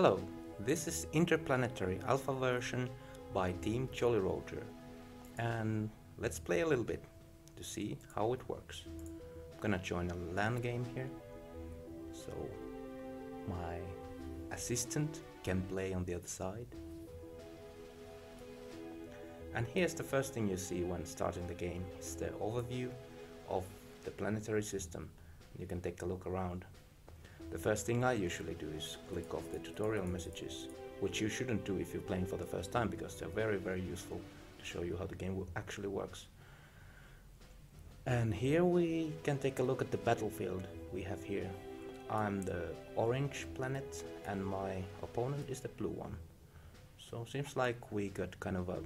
Hello, this is Interplanetary alpha version by Team Jolly Roger, and let's play a little bit to see how it works. I'm gonna join a LAN game here, so my assistant can play on the other side. And here's the first thing you see when starting the game. It's the overview of the planetary system. You can take a look around. The first thing I usually do is click off the tutorial messages, which you shouldn't do if you're playing for the first time, because they're very useful to show you how the game actually works. And here we can take a look at the battlefield we have here. I'm the orange planet and my opponent is the blue one. So seems like we got kind of a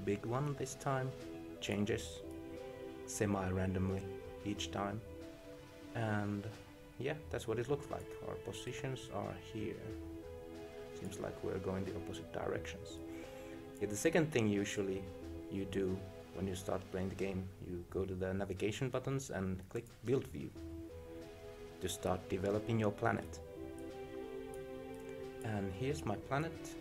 big one this time. Changes semi-randomly each time. And yeah, that's what it looks like. Our positions are here. Seems like we're going the opposite directions. Yeah, the second thing usually you do when you start playing the game, you go to the navigation buttons and click Build View to start developing your planet. And here's my planet,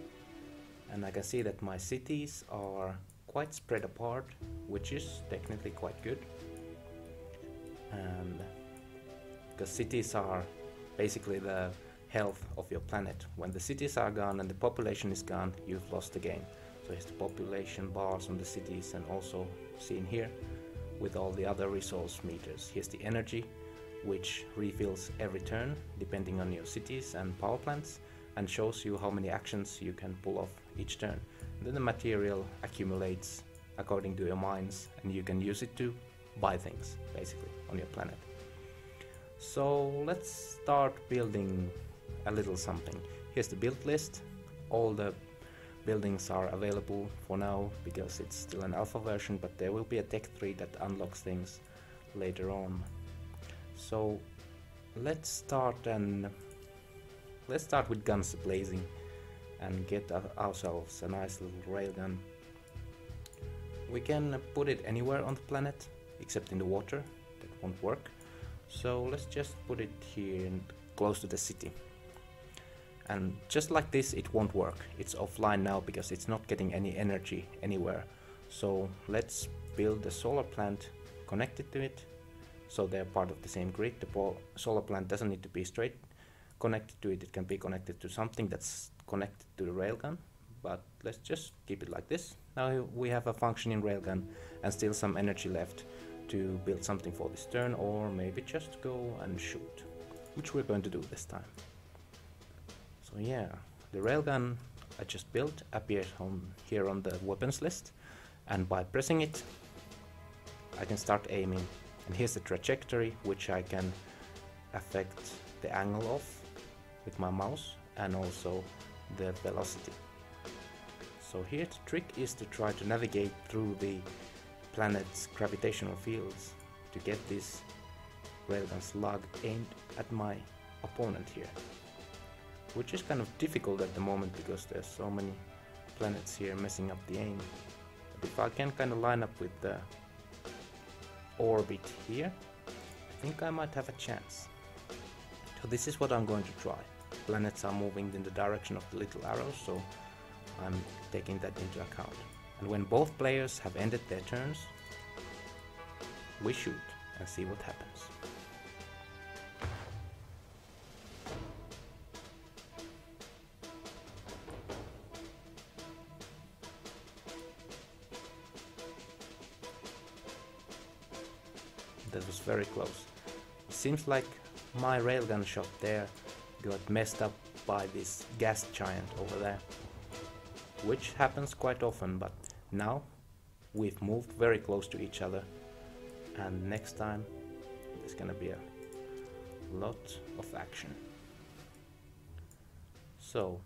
and I can see that my cities are quite spread apart, which is technically quite good. And because cities are basically the health of your planet. When the cities are gone and the population is gone, you've lost the game. So here's the population bars on the cities, and also seen here with all the other resource meters. Here's the energy, which refills every turn depending on your cities and power plants, and shows you how many actions you can pull off each turn. And then the material accumulates according to your mines, and you can use it to buy things basically on your planet. So let's start building a little something. Here's the build list. All the buildings are available for now because it's still an alpha version, but there will be a tech tree that unlocks things later on. So let's start with guns blazing and get ourselves a nice little railgun. We can put it anywhere on the planet except in the water. That won't work. So let's just put it here and close to the city. And just like this, it won't work. It's offline now because it's not getting any energy anywhere. So let's build a solar plant connected to it, so they're part of the same grid. The solar plant doesn't need to be straight connected to it. It can be connected to something that's connected to the railgun, but let's just keep it like this. Now we have a functioning railgun and still some energy left to build something for this turn, or maybe just go and shoot, which we're going to do this time. So yeah, the railgun I just built appears here on the weapons list, and by pressing it I can start aiming, and here's the trajectory, which I can affect the angle of with my mouse, and also the velocity. So here the trick is to try to navigate through the planet's gravitational fields to get this railgun slug aimed at my opponent here, which is kind of difficult at the moment because there's so many planets here messing up the aim. But if I can kind of line up with the orbit here, I think I might have a chance. So this is what I'm going to try. Planets are moving in the direction of the little arrows, so I'm taking that into account. And when both players have ended their turns, we shoot and see what happens. That was very close. It seems like my railgun shot there got messed up by this gas giant over there, which happens quite often, but now we've moved very close to each other, and next time there's gonna be a lot of action. So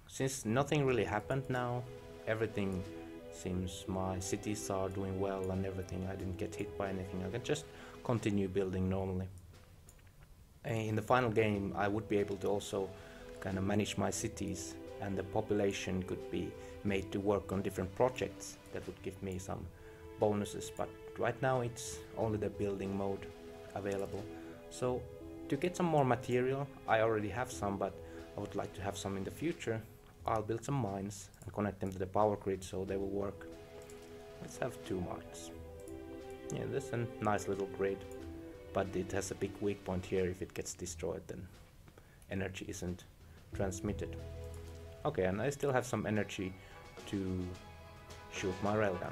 since nothing really happened now, everything seems my cities are doing well and everything, I didn't get hit by anything, I can just continue building normally. In the final game I would be able to also kind of manage my cities, and the population could be made to work on different projects that would give me some bonuses, but right now it's only the building mode available. So to get some more material, I already have some, but I would like to have some in the future, I'll build some mines and connect them to the power grid so they will work. Let's have 2 mines. Yeah, this is a nice little grid, but it has a big weak point here. If it gets destroyed, then energy isn't transmitted. Okay, and I still have some energy to shoot my railgun.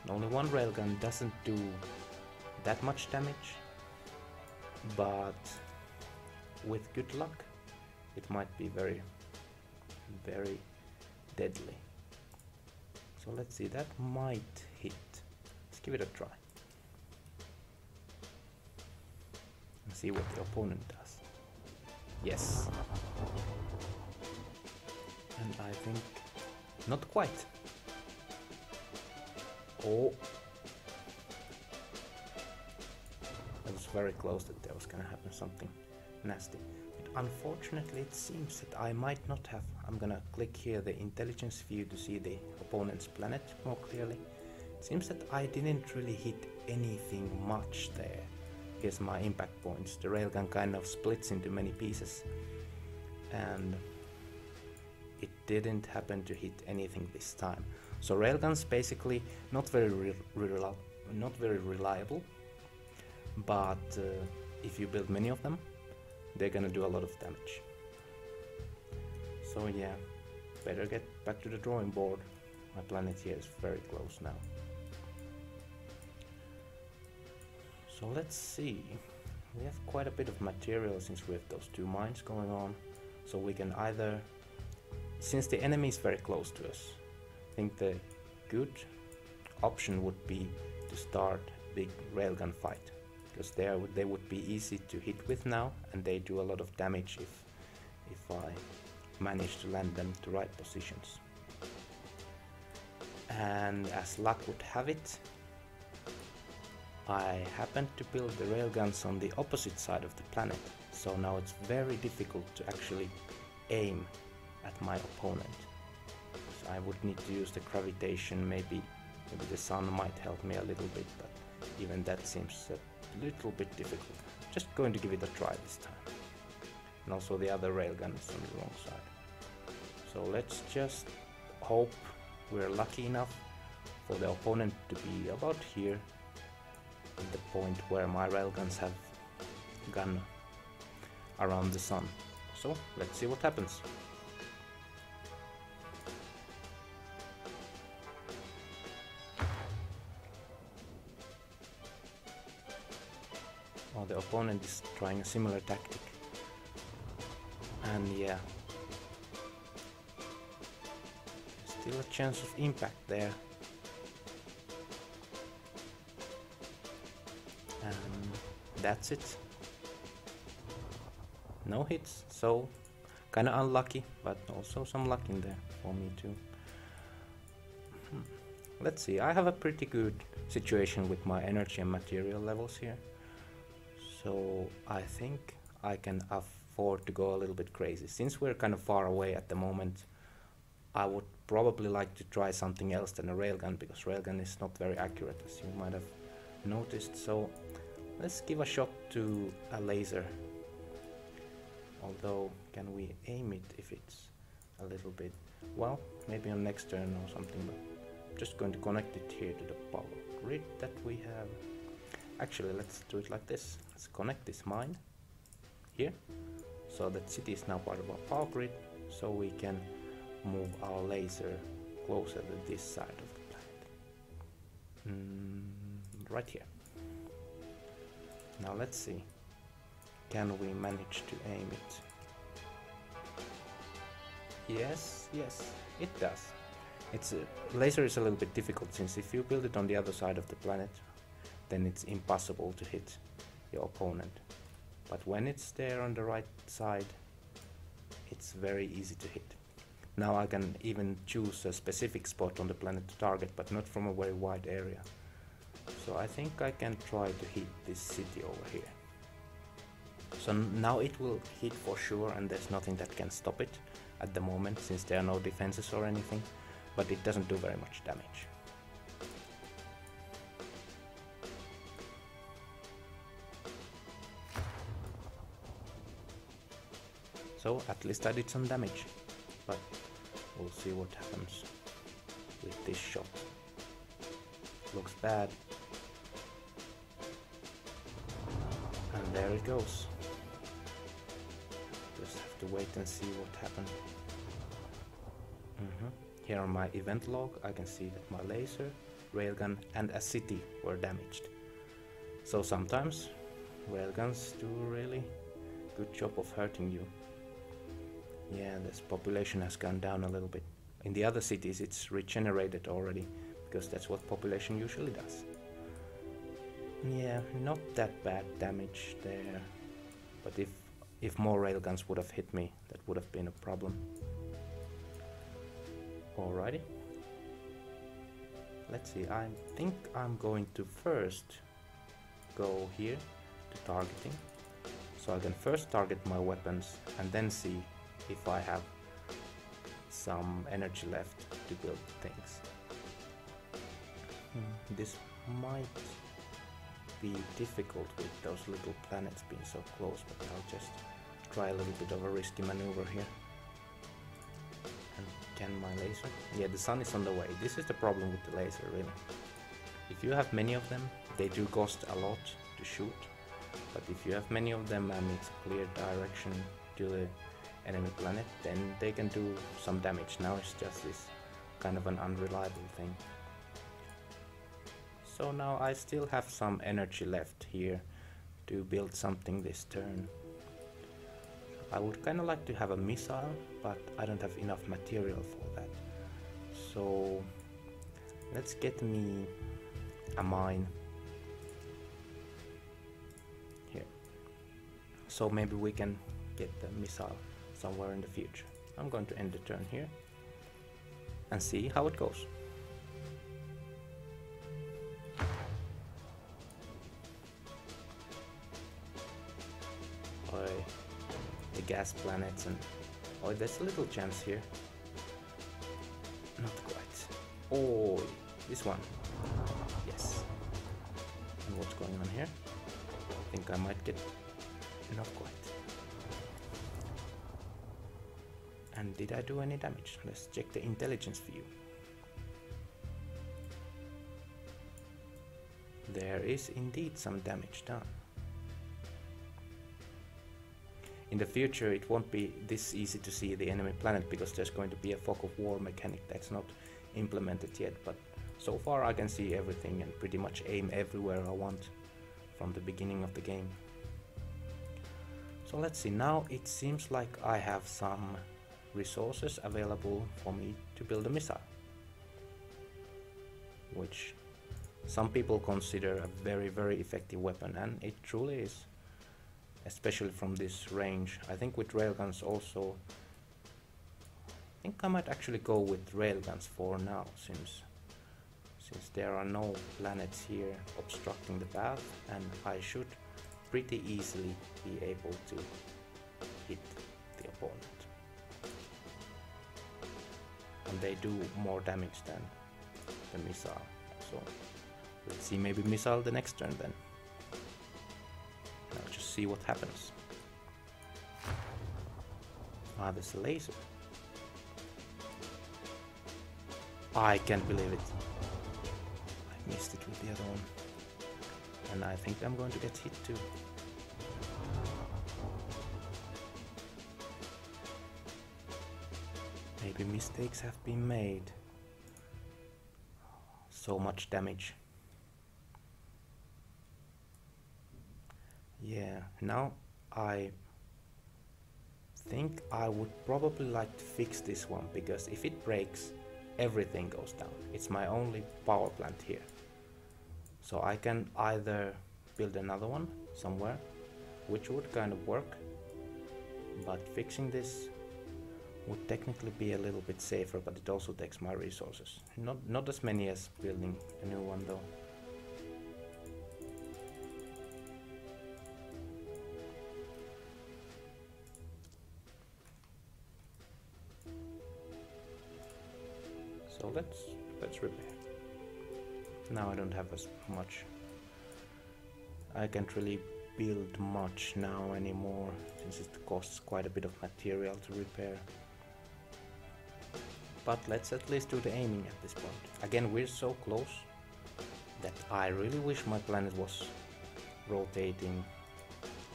Only one railgun doesn't do that much damage, but with good luck it might be very, very deadly. So let's see, that might hit. Let's give it a try and see what the opponent does. Yes. And I think not quite. Oh, it was very close that there was gonna happen something nasty. But unfortunately it seems that I might not have. I'm gonna click here the intelligence view to see the opponent's planet more clearly. It seems that I didn't really hit anything much there. Here's my impact points. The railgun kind of splits into many pieces, and it didn't happen to hit anything this time. So railguns basically not very reliable, but if you build many of them, they're gonna do a lot of damage. So yeah, better get back to the drawing board. My planet here is very close now. So let's see. We have quite a bit of material since we have those 2 mines going on. So we can either, since the enemy is very close to us, I think the good option would be to start a big railgun fight, because they would be easy to hit with now, and they do a lot of damage if I manage to land them to right positions. And as luck would have it, I happened to build the railguns on the opposite side of the planet, so now it's very difficult to actually aim at my opponent. So I would need to use the gravitation, maybe the sun might help me a little bit, but even that seems a little bit difficult. Just going to give it a try this time. And also the other railgun is on the wrong side. So let's just hope we're lucky enough for the opponent to be about here, at the point where my railguns have gone around the sun. So let's see what happens. Oh, the opponent is trying a similar tactic. And yeah, still a chance of impact there. And that's it. No hits, so kinda unlucky, but also some luck in there for me too. Let's see, I have a pretty good situation with my energy and material levels here. So I think I can afford to go a little bit crazy. Since we're kind of far away at the moment, I would probably like to try something else than a railgun, because railgun is not very accurate, as you might have noticed. So let's give a shot to a laser. Although, can we aim it if it's a little bit... Well, maybe on next turn or something, but I'm just going to connect it here to the power grid that we have. Actually, let's do it like this. Let's connect this mine here, so that city is now part of our power grid, so we can move our laser closer to this side of the planet. Right here. Now let's see. Can we manage to aim it? Yes, it does. Laser is a little bit difficult, since if you build it on the other side of the planet, then it's impossible to hit your opponent. But when it's there on the right side, it's very easy to hit. Now I can even choose a specific spot on the planet to target, but not from a very wide area. So I think I can try to hit this city over here. So now it will hit for sure, and there's nothing that can stop it at the moment, since there are no defenses or anything, but it doesn't do very much damage. So at least I did some damage, but we'll see what happens with this shot. Looks bad. And there it goes. Just have to wait and see what happened. Here on my event log I can see that my laser, railgun and a city were damaged. So sometimes railguns do a really good job of hurting you. Yeah, this population has gone down a little bit. In the other cities it's regenerated already, because that's what population usually does. Yeah, not that bad damage there. But if more railguns would have hit me, that would have been a problem. Alrighty. Let's see, I think I'm going to first go here to targeting. So I can first target my weapons and then see if I have some energy left to build things. This might be difficult with those little planets being so close, but I'll just try a little bit of a risky maneuver here. And can my laser? Yeah, the sun is on the way. This is the problem with the laser, really. If you have many of them, they do cost a lot to shoot. But if you have many of them and it's a clear direction to the enemy planet, then they can do some damage. Now it's just this kind of an unreliable thing. So now I still have some energy left here to build something this turn. I would kind of like to have a missile, but I don't have enough material for that. So let's get me a mine here. So maybe we can get the missile somewhere in the future. I'm going to end the turn here and see how it goes. The gas planets, and oh, there's a little chance here. Not quite. Oh, this one. Yes. And what's going on here? I think I might get... Not quite. And did I do any damage? Let's check the intelligence view. There is indeed some damage done. In the future it won't be this easy to see the enemy planet because there's going to be a fog of war mechanic that's not implemented yet, but so far I can see everything and pretty much aim everywhere I want from the beginning of the game. So let's see, now it seems like I have some resources available for me to build a missile, which some people consider a very, very effective weapon, and it truly is. Especially from this range. I think with railguns also, I think I might actually go with railguns for now, since there are no planets here obstructing the path, and I should pretty easily be able to hit the opponent. And they do more damage than the missile, so let's see, maybe missile the next turn then. Now just see what happens. Ah, there's a laser. I can't believe it. I missed it with the other one. And I think I'm going to get hit too. Maybe mistakes have been made. So much damage. Yeah, now I think I would probably like to fix this one, because if it breaks, everything goes down. It's my only power plant here. So I can either build another one somewhere, which would kind of work, but fixing this would technically be a little bit safer, but it also takes my resources. Not as many as building a new one though. So let's repair. Now I don't have as much. I can't really build much now anymore, since it costs quite a bit of material to repair. But let's at least do the aiming at this point. Again, we're so close that I really wish my planet was rotating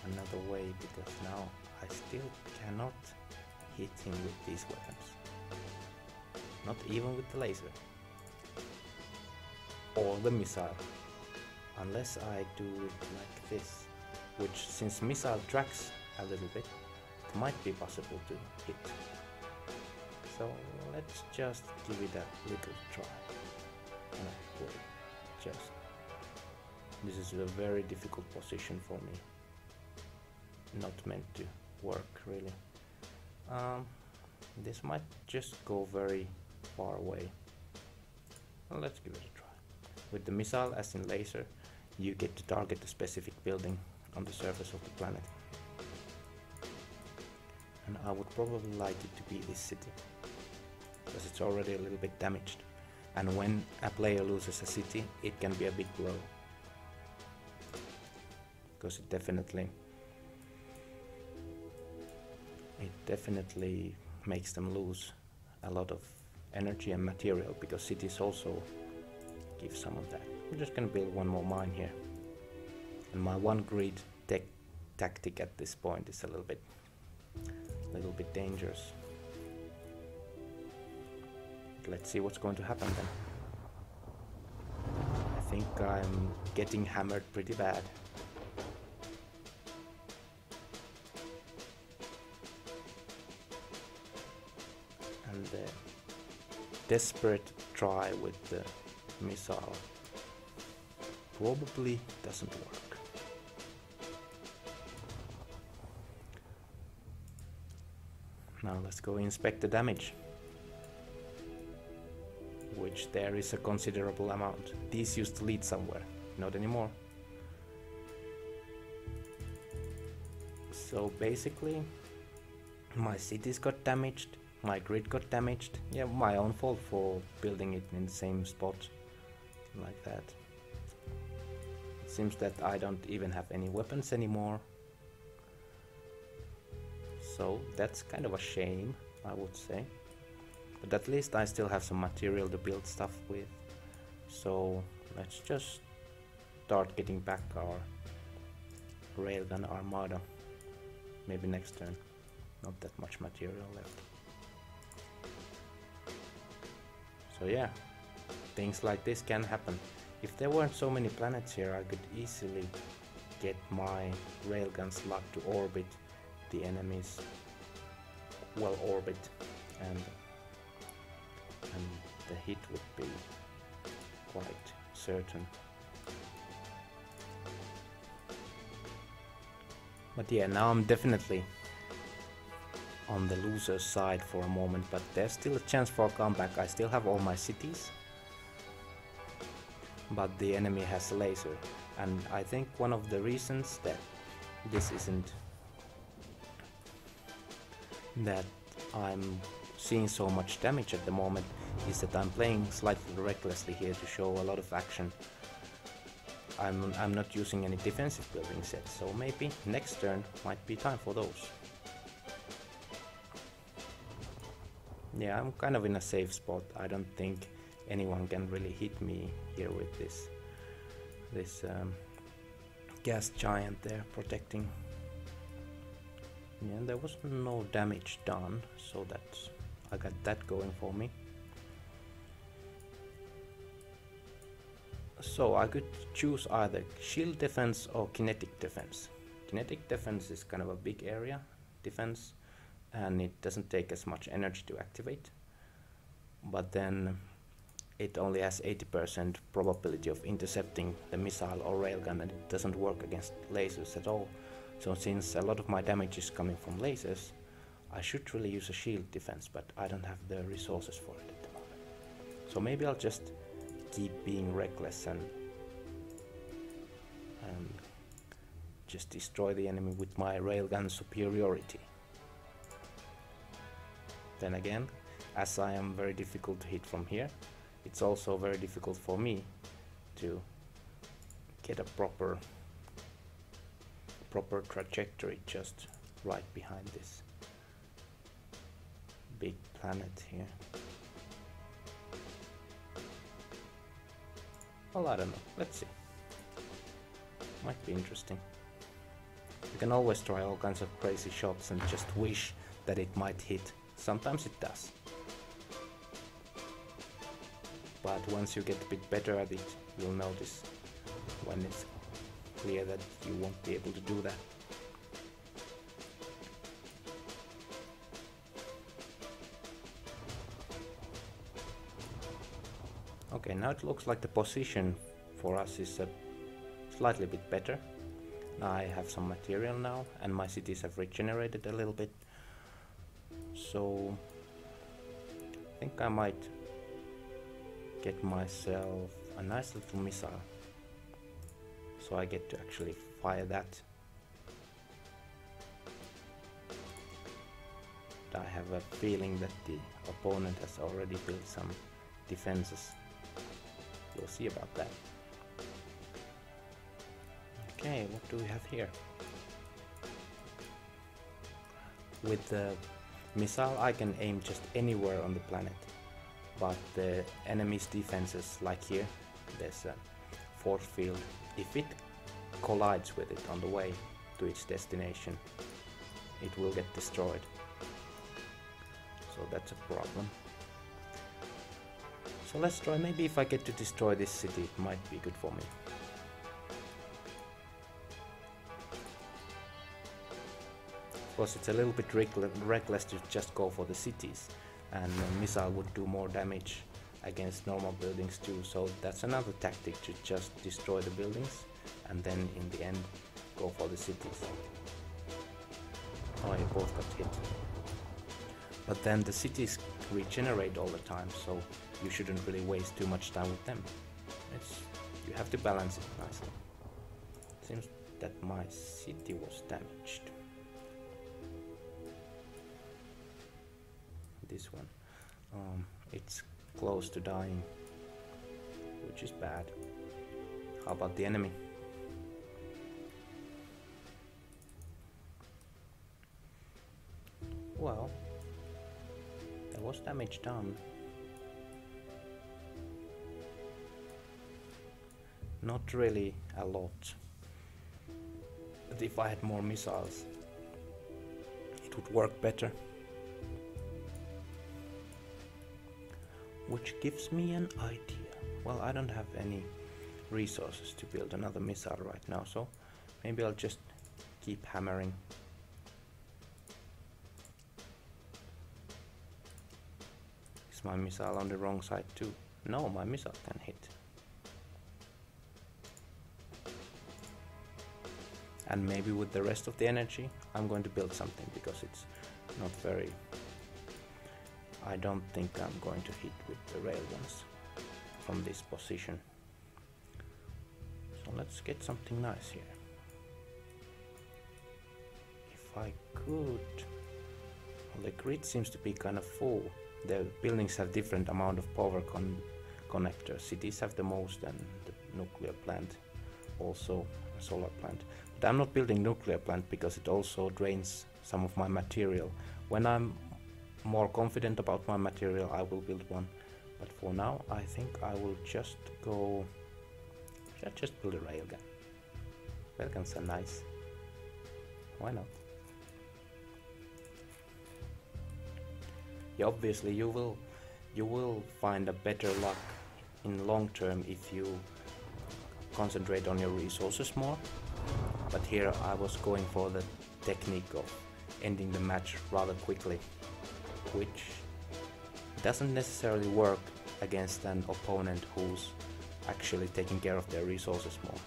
another way, because now I still cannot hit him with these weapons. Not even with the laser. Or the missile. Unless I do it like this. Which, since missile tracks a little bit, it might be possible to hit. So let's just give it a little try. No, wait, just. This is a very difficult position for me. Not meant to work really. This might just go very far away. Well, let's give it a try. With the missile, as in laser, you get to target a specific building on the surface of the planet. And I would probably like it to be this city, because it's already a little bit damaged. And when a player loses a city, it can be a big blow. Because it definitely makes them lose a lot of energy and material, because cities also give some of that. I'm just gonna build one more mine here. And my one grid tactic at this point is a little bit dangerous. Let's see what's going to happen then. I think I'm getting hammered pretty bad. And the desperate try with the missile probably doesn't work. Now let's go inspect the damage, which there is a considerable amount. These used to lead somewhere, not anymore. So basically my cities got damaged, my grid got damaged. Yeah, my own fault for building it in the same spot like that. It seems that I don't even have any weapons anymore. So that's kind of a shame, I would say. But at least I still have some material to build stuff with. So let's just start getting back our railgun armada. Maybe next turn. Not that much material left. So yeah, things like this can happen. If there weren't so many planets here, I could easily get my railgun slug to orbit the enemies, well orbit, and the hit would be quite certain. But yeah, now I'm definitely on the loser's side for a moment, but there's still a chance for a comeback. I still have all my cities, but the enemy has a laser, and I think one of the reasons that this isn't that I'm seeing so much damage at the moment is that I'm playing slightly recklessly here to show a lot of action. I'm not using any defensive building sets, so maybe next turn might be time for those. Yeah, I'm kind of in a safe spot. I don't think anyone can really hit me here with this gas giant there protecting. Yeah, there was no damage done, so that's, I got that going for me. So I could choose either shield defense or kinetic defense. Kinetic defense is kind of a big area defense, and it doesn't take as much energy to activate, but then it only has 80% probability of intercepting the missile or railgun, and it doesn't work against lasers at all. So since a lot of my damage is coming from lasers, I should really use a shield defense, but I don't have the resources for it at the moment. So maybe I'll just keep being reckless and just destroy the enemy with my railgun superiority. Then again, as I am very difficult to hit from here, it's also very difficult for me to get a proper proper trajectory just right behind this big planet here. Well, I don't know. Let's see. Might be interesting. You can always try all kinds of crazy shots and just wish that it might hit. Sometimes it does. But once you get a bit better at it, you'll notice when it's clear that you won't be able to do that. Okay, now it looks like the position for us is a slightly bit better. I have some material now and my cities have regenerated a little bit. So I think I might get myself a nice little missile. So I get to actually fire that. But I have a feeling that the opponent has already built some defenses. We'll see about that. Okay, what do we have here? With the missile I can aim just anywhere on the planet, but the enemy's defenses, like here, there's a force field. If it collides with it on the way to its destination, it will get destroyed. So that's a problem. So let's try, maybe if I get to destroy this city, it might be good for me. Of course, it's a little bit reckless to just go for the cities, and a missile would do more damage against normal buildings too, so that's another tactic, to just destroy the buildings and then in the end go for the cities. Oh, you both got hit. But then the cities regenerate all the time, so you shouldn't really waste too much time with them. You have to balance it nicely. Seems that my city was damaged. This one. It's close to dying, which is bad. How about the enemy? Well, there was damage done. Not really a lot. But if I had more missiles, it would work better. Which gives me an idea. Well, I don't have any resources to build another missile right now, so maybe I'll just keep hammering. Is my missile on the wrong side too? No, my missile can hit. And maybe with the rest of the energy I'm going to build something, because it's not very... I don't think I'm going to hit with the rail ones from this position. So let's get something nice here. If I could... Well, the grid seems to be kind of full. The buildings have different amount of power connectors. Cities have the most, and the nuclear plant also, a solar plant. But I'm not building nuclear plant because it also drains some of my material. When I'm more confident about my material, I will build one. But for now, I think I will just go... Should I just build a railgun? Railguns are nice. Why not? Yeah, obviously you will find a better luck in long term if you concentrate on your resources more. But here I was going for the technique of ending the match rather quickly, which doesn't necessarily work against an opponent who's actually taking care of their resources more.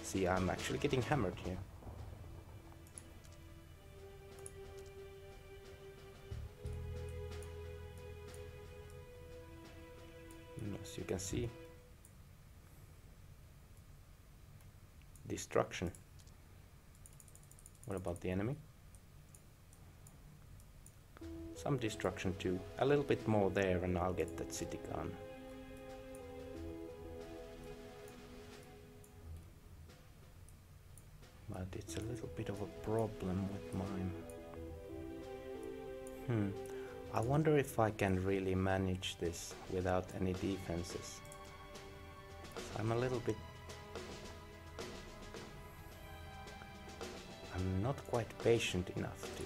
See, I'm actually getting hammered here. As you can see, destruction. What about the enemy? Some destruction too. A little bit more there and I'll get that city gone. But it's a little bit of a problem with mine. I wonder if I can really manage this without any defenses. I'm a little bit... I'm not quite patient enough to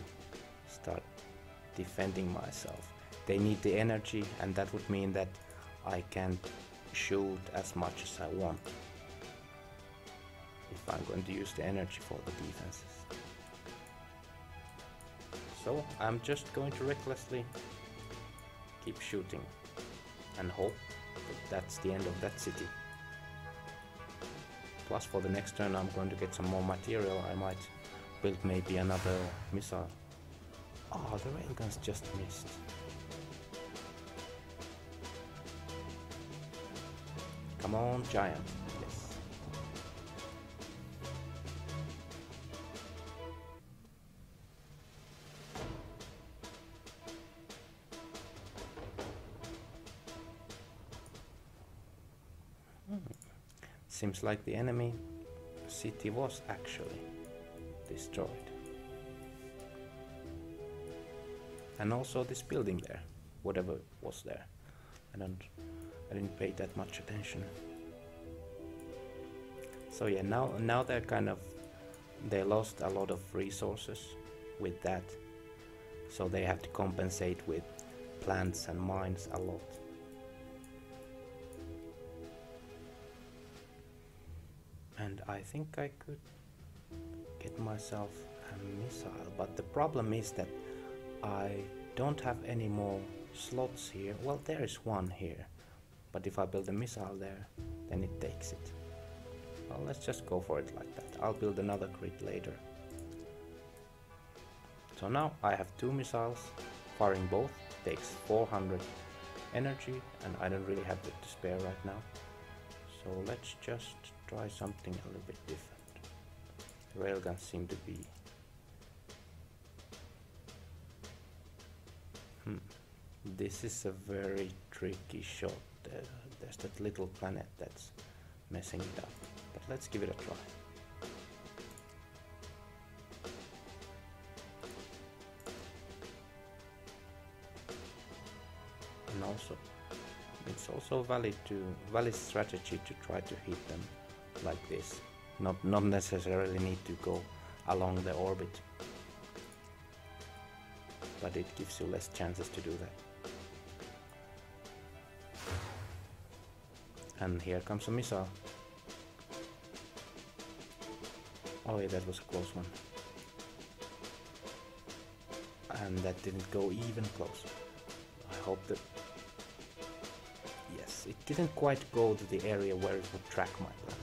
start defending myself. They need the energy, and that would mean that I can't shoot as much as I want if I'm going to use the energy for the defenses. So I'm just going to recklessly keep shooting and hope that that's the end of that city. Plus for the next turn I'm going to get some more material. I might build maybe another missile. Oh, the railguns just missed. Come on, giant. Yes. Seems like the enemy city was actually destroyed. And also this building there, whatever was there. I didn't pay that much attention. So yeah, now they're they lost a lot of resources with that. So they have to compensate with plants and mines a lot. And I think I could get myself a missile, but the problem is that I don't have any more slots here. Well, there is one here, but if I build a missile there, then it takes it. Well, let's just go for it like that. I'll build another grid later. So now I have 2 missiles, firing both takes 400 energy, and I don't really have it to spare right now. So let's just try something a little bit different. Railguns seem to be... This is a very tricky shot. There's that little planet that's messing it up. But let's give it a try. And also, it's also valid strategy to try to hit them like this. Not necessarily need to go along the orbit, but it gives you less chances to do that. And here comes a missile. Oh yeah, that was a close one. And that didn't go even close. I hope that... Yes, it didn't quite go to the area where it would track my planet.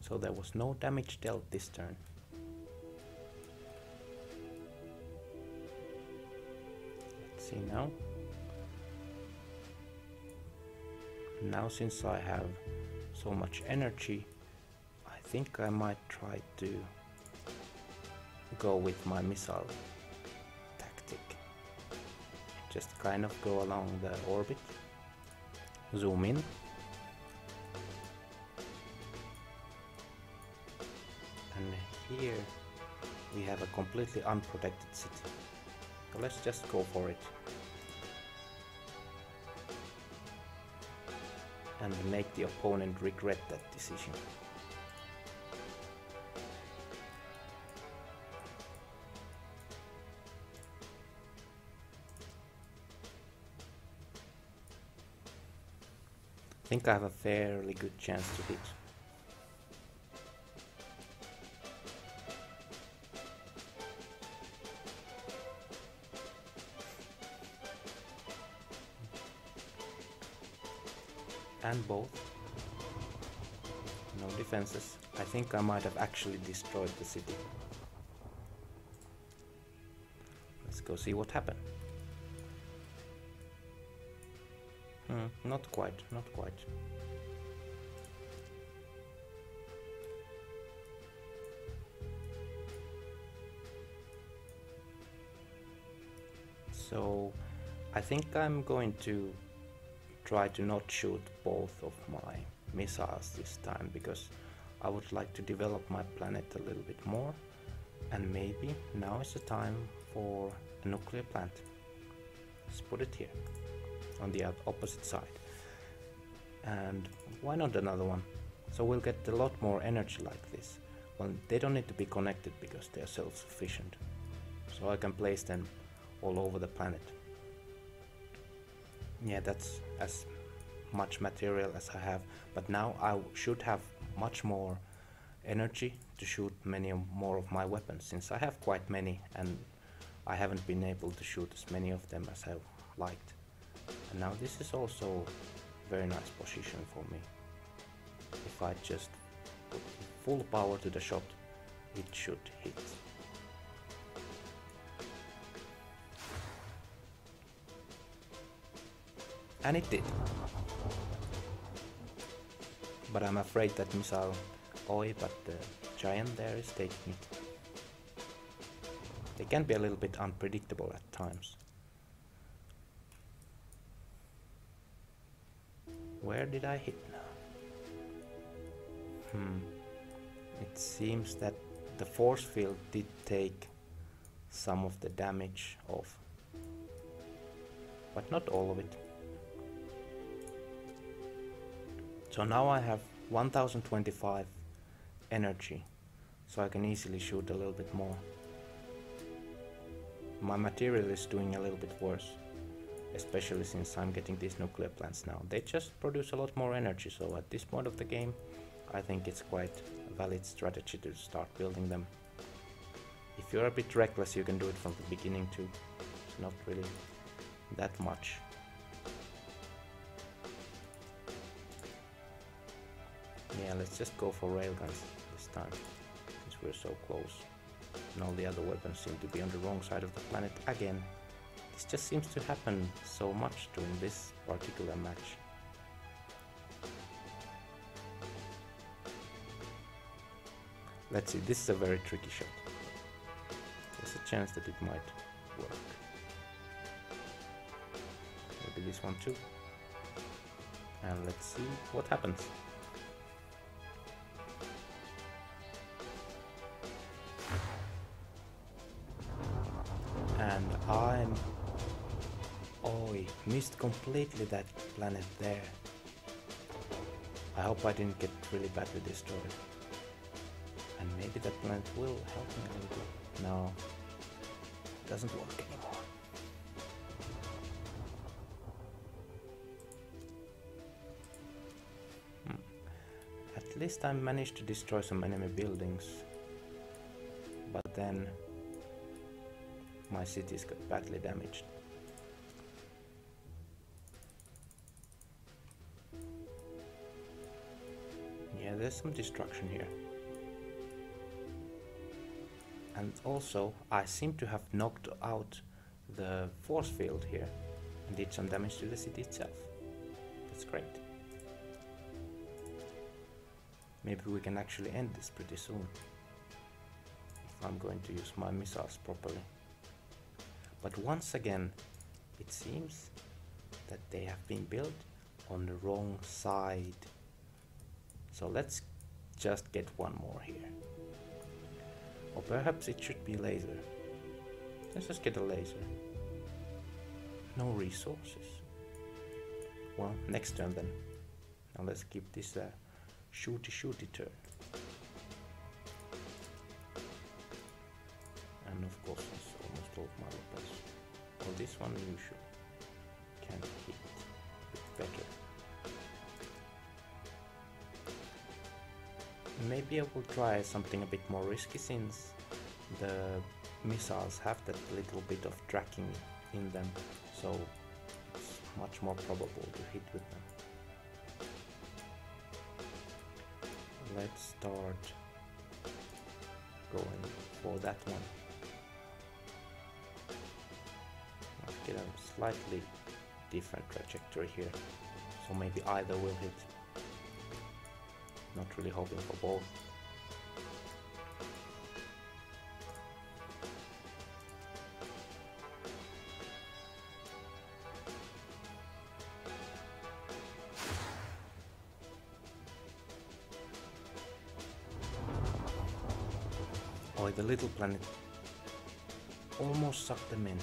So there was no damage dealt this turn. Let's see now. Now since I have so much energy, I think I might try to go with my missile tactic. Just kind of go along the orbit, zoom in, and here we have a completely unprotected city. So let's just go for it. And make the opponent regret that decision. I think I have a fairly good chance to hit. And both. No defenses. I think I might have actually destroyed the city. Let's go see what happened. Not quite, not quite. So I think I'm going to try to not shoot both of my missiles this time, because I would like to develop my planet a little bit more, and maybe now is the time for a nuclear plant. Let's put it here on the opposite side. And why not another one? So we'll get a lot more energy like this. Well, they don't need to be connected because they are self-sufficient. So I can place them all over the planet. Yeah, that's as much material as I have, but now I should have much more energy to shoot many more of my weapons, since I have quite many and I haven't been able to shoot as many of them as I liked. And now this is also a very nice position for me. If I just put full power to the shot, it should hit. And it did. But I'm afraid that missile, but the giant there is taking it. They can be a little bit unpredictable at times. Where did I hit now? It seems that the force field did take some of the damage off, but not all of it. So now I have 1025 energy, so I can easily shoot a little bit more. My material is doing a little bit worse, especially since I'm getting these nuclear plants now. They just produce a lot more energy, so at this point of the game I think it's quite a valid strategy to start building them. If you're a bit reckless, you can do it from the beginning too. It's not really that much. Yeah, let's just go for railguns this time, since we're so close. And all the other weapons seem to be on the wrong side of the planet again. This just seems to happen so much during this particular match. Let's see, this is a very tricky shot. There's a chance that it might work. Maybe this one too. And let's see what happens. And missed completely that planet there. I hope I didn't get really badly destroyed. And maybe that planet will help me a little bit. No, it doesn't work anymore. At least I managed to destroy some enemy buildings, but then my cities got badly damaged. Yeah, there's some destruction here. And also, I seem to have knocked out the force field here and did some damage to the city itself. That's great. Maybe we can actually end this pretty soon, if I'm going to use my missiles properly. But once again, it seems that they have been built on the wrong side. So let's just get one more here. Or perhaps it should be laser. Let's just get a laser. No resources. Well, next turn then. Now let's keep this shooty turn. And of course it's almost all of my weapons. Well, this one you can hit a bit better. Maybe I will try something a bit more risky, since the missiles have that little bit of tracking in them, so it's much more probable to hit with them. Let's start going for that one. Let's get a slightly different trajectory here, so maybe either will hit. Not really hoping for both. Boy, the little planet almost sucked them in.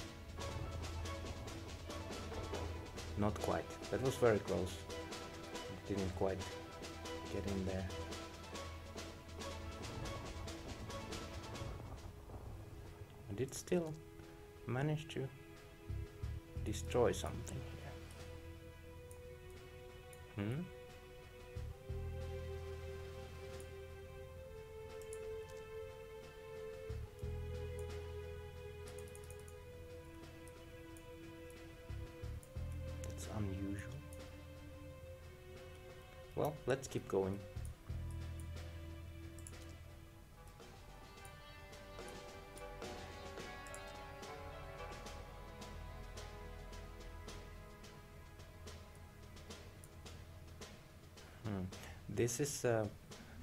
Not quite. That was very close. It didn't quite get in there. And it still managed to destroy something here. That's unusual. Well, let's keep going. This is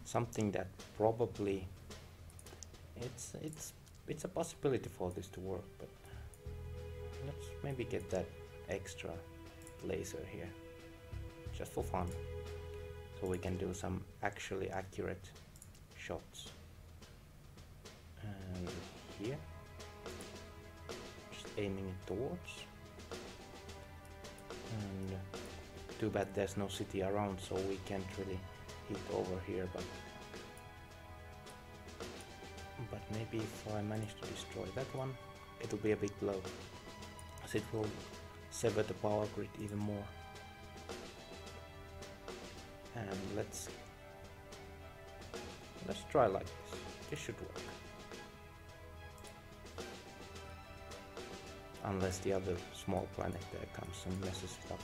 something that probably it's a possibility for this to work, but let's maybe get that extra laser here just for fun, so we can do some actually accurate shots. And here, just aiming it towards. And too bad there's no city around, so we can't really hit over here, but maybe if I manage to destroy that one, it'll be a bit low, as it will sever the power grid even more. And let's try like this. This should work. Unless the other small planet there comes and messes it up.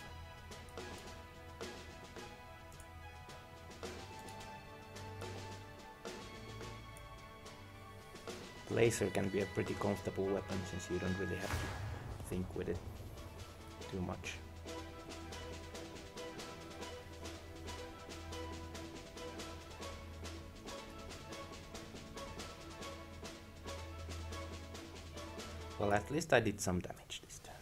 Laser can be a pretty comfortable weapon, since you don't really have to think with it too much. Well, at least I did some damage this time.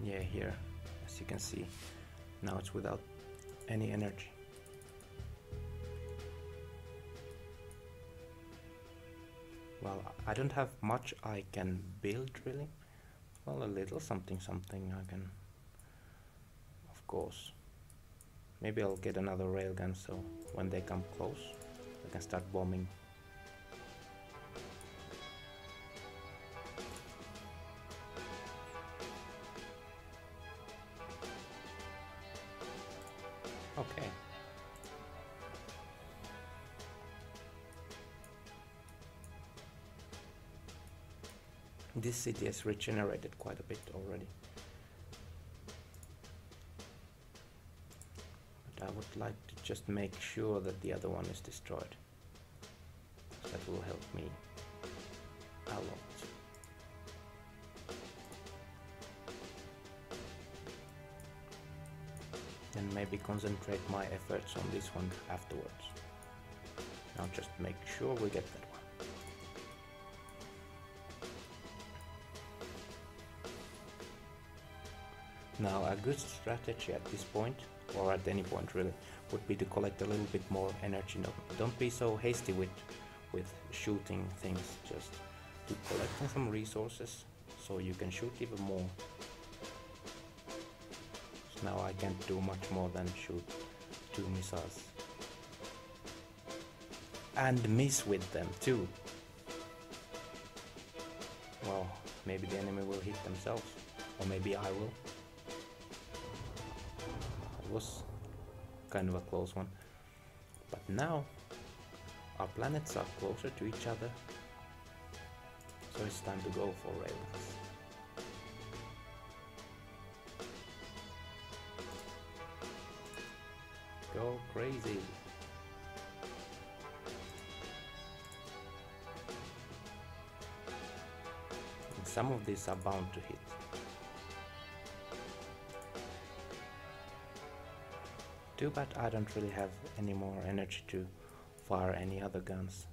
Yeah, here, as you can see, now it's without any energy. Well, I don't have much I can build really. Well, a little something I can, of course. Maybe I'll get another railgun, so when they come close, I can start bombing. Okay. This city has regenerated quite a bit already. But I would like to just make sure that the other one is destroyed. That will help me a lot. And maybe concentrate my efforts on this one afterwards. Now just make sure we get that one. Now a good strategy at this point, or at any point really, would be to collect a little bit more energy. No, don't be so hasty with shooting things, just keep collecting some resources so you can shoot even more. So now I can't do much more than shoot 2 missiles. And miss with them too. Well, maybe the enemy will hit themselves, or maybe I will. It was kind of a close one. But now our planets are closer to each other, so it's time to go for railways. Go crazy! And some of these are bound to hit. Too bad I don't really have any more energy to fire any other guns.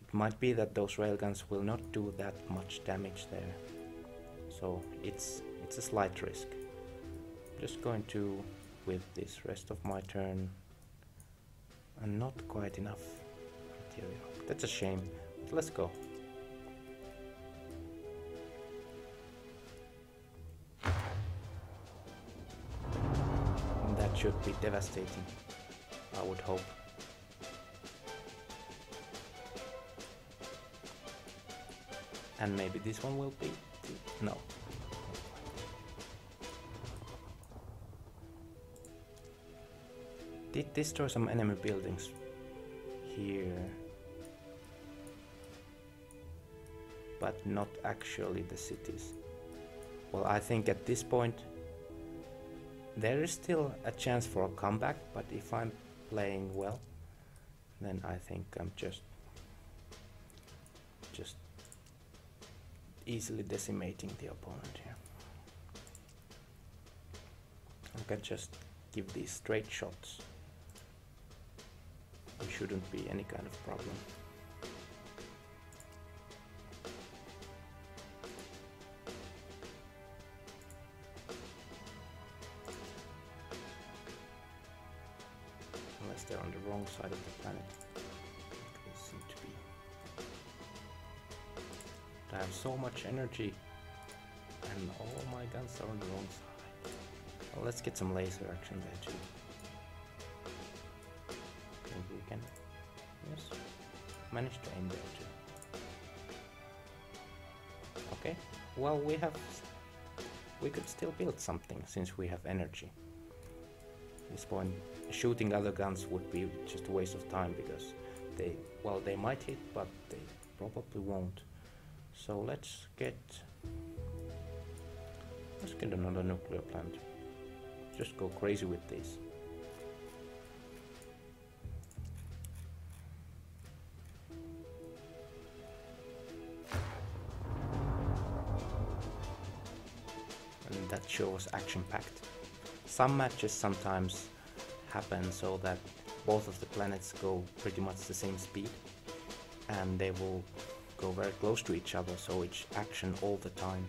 It might be that those railguns will not do that much damage there. So it's a slight risk. Just going to with this rest of my turn, and not quite enough material. That's a shame, but let's go. And that should be devastating, I would hope. And maybe this one will be... no. Did destroy some enemy buildings here, but not actually the cities. Well, I think at this point there is still a chance for a comeback, but if I'm playing well, then I think I'm just easily decimating the opponent here. I can just give these straight shots. There shouldn't be any kind of problem. Unless they're on the wrong side of the planet. They seem to be. I have so much energy and all my guns are on the wrong side. Well, let's get some laser action there too. Maybe we can, yes, manage to aim there too. Okay, well we could still build something since we have energy. At this point, shooting other guns would be just a waste of time because they might hit, but they probably won't. So let's get another nuclear plant. Just go crazy with these. And that shows action-packed. Some matches sometimes happen so that both of the planets go pretty much the same speed, and they will go very close to each other, so it's action all the time.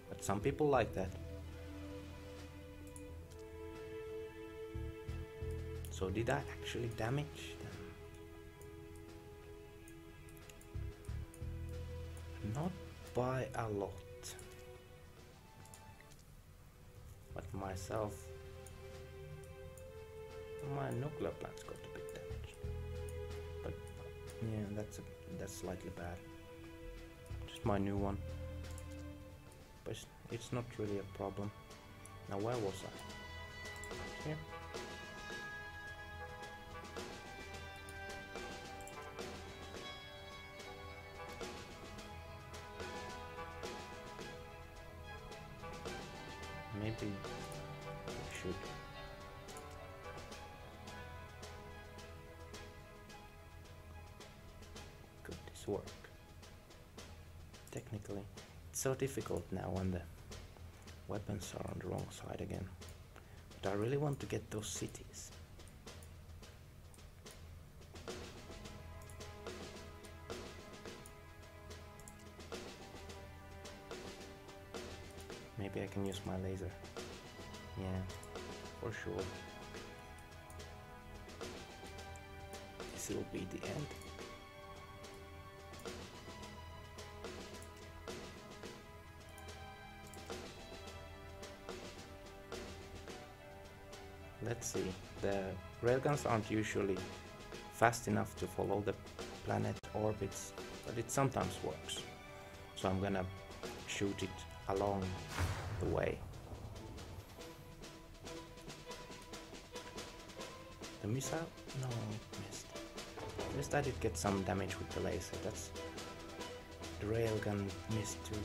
But some people like that. So did I actually damage them? Not by a lot. But myself, my nuclear plant's got a bit damaged. But yeah, that's slightly bad. Just my new one. But it's not really a problem. Now where was I? Here. Maybe I should. Could this work? Technically, it's so difficult now when the weapons are on the wrong side again. But I really want to get those cities. Maybe I can use my laser. Yeah, for sure. This will be the end. Let's see. The railguns aren't usually fast enough to follow the planet orbits, but it sometimes works. So I'm gonna shoot it along the way. The missile? No, it missed. At least I did get some damage with the laser. That's... the railgun missed too.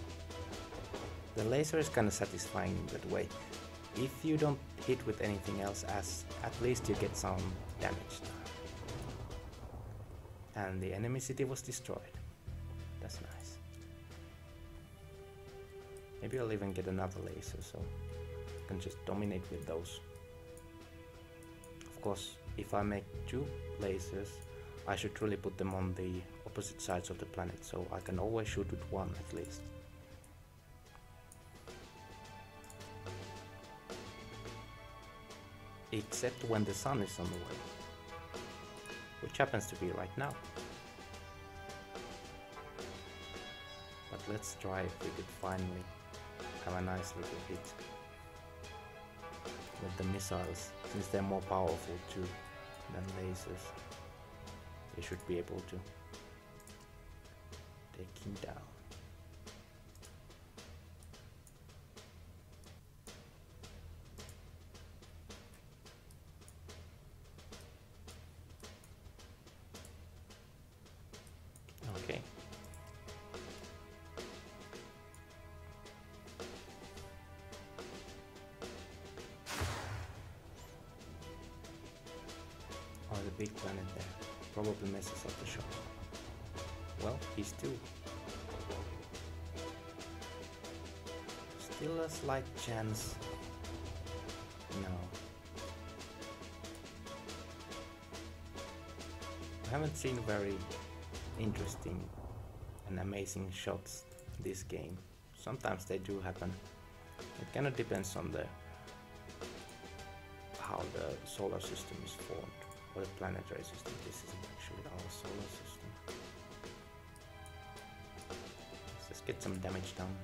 The laser is kinda satisfying in that way. If you don't hit with anything else, at least you get some damage. And the enemy city was destroyed. That's nice. Maybe I'll even get another laser, so I can just dominate with those. Of course, if I make 2 lasers, I should really put them on the opposite sides of the planet, so I can always shoot with one at least. Except when the sun is on the way, which happens to be right now. But let's try if we could finally have a nice little hit with the missiles, since they're more powerful too than lasers. They should be able to take him down. Okay. Oh, the big planet there probably messes up the shot. Well, he's still a slight chance. No. I haven't seen very interesting and amazing shots this game. Sometimes they do happen. It kind of depends on how the solar system is formed, or the planetary system. This isn't actually our solar system. Let's just get some damage done.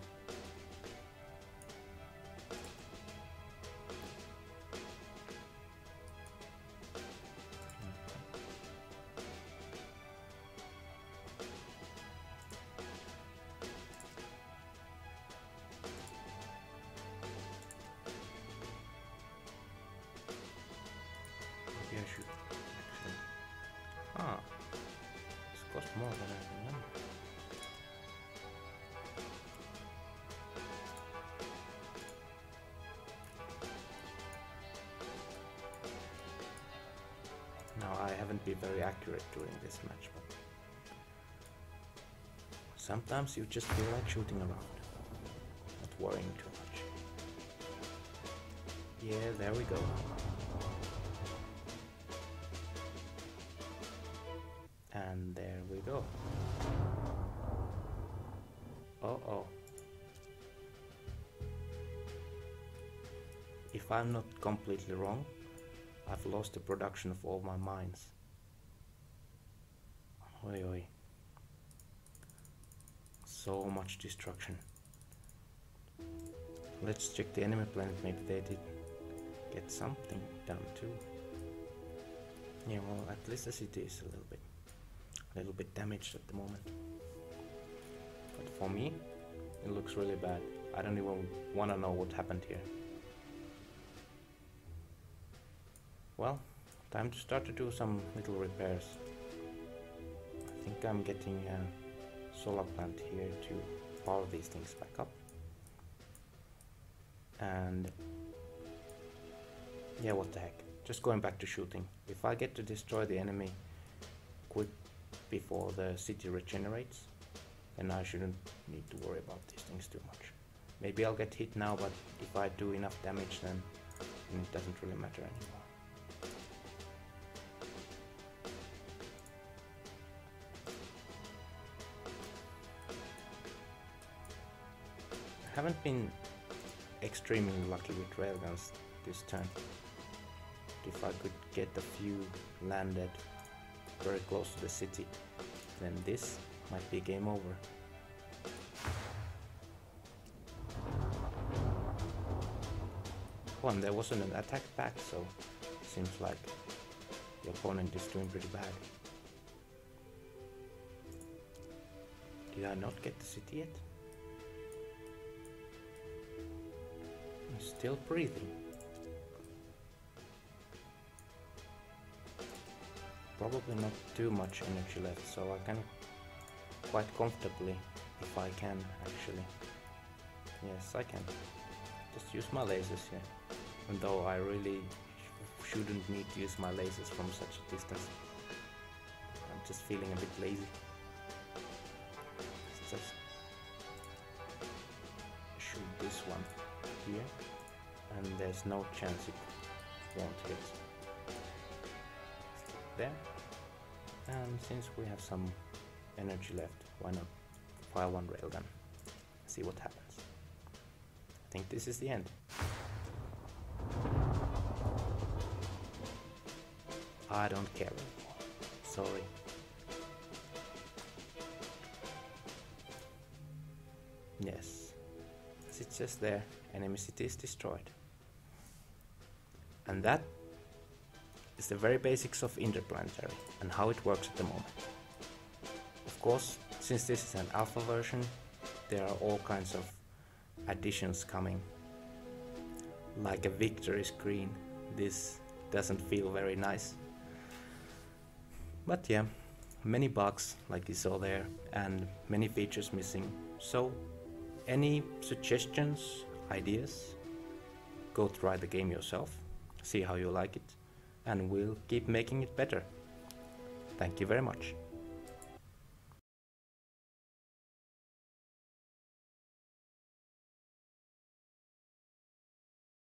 Maybe I should actually. Ah, this cost more than I remember. Now I haven't been very accurate during this match, but sometimes you just feel like shooting around, not worrying too much. Yeah, there we go. And there we go. Uh-oh. If I'm not completely wrong, I've lost the production of all my mines. Oi oi. So much destruction. Let's check the enemy planet, maybe they did get something done too. Yeah, well, at least the city is a little bit damaged at the moment. But for me, it looks really bad. I don't even want to know what happened here. Well, time to start to do some little repairs. I think I'm getting a solar plant here to power these things back up. And yeah, what the heck. Just going back to shooting. If I get to destroy the enemy quick before the city regenerates, then I shouldn't need to worry about these things too much. Maybe I'll get hit now, but if I do enough damage, then it doesn't really matter anymore. I haven't been extremely lucky with railguns this turn. If I could get a few landed very close to the city, then this might be game over. One, there wasn't an attack back, so seems like the opponent is doing pretty bad. Did I not get the city yet? I'm still breathing. Probably not too much energy left, so I can quite comfortably, if I can actually. Yes, I can. Just use my lasers here. And though I really shouldn't need to use my lasers from such a distance. I'm just feeling a bit lazy. Let's just shoot this one here. And there's no chance it won't hit. Stick there. And since we have some energy left. Why not file one railgun? See what happens. I think this is the end. I don't care anymore. Sorry. Yes. As it says there, enemy city is destroyed. And that is the very basics of Interplanetary and how it works at the moment. Of course, since this is an alpha version, there are all kinds of additions coming. Like a victory screen. This doesn't feel very nice. But yeah, many bugs like you saw there and many features missing. So any suggestions, ideas, go try the game yourself, see how you like it, and we'll keep making it better. Thank you very much.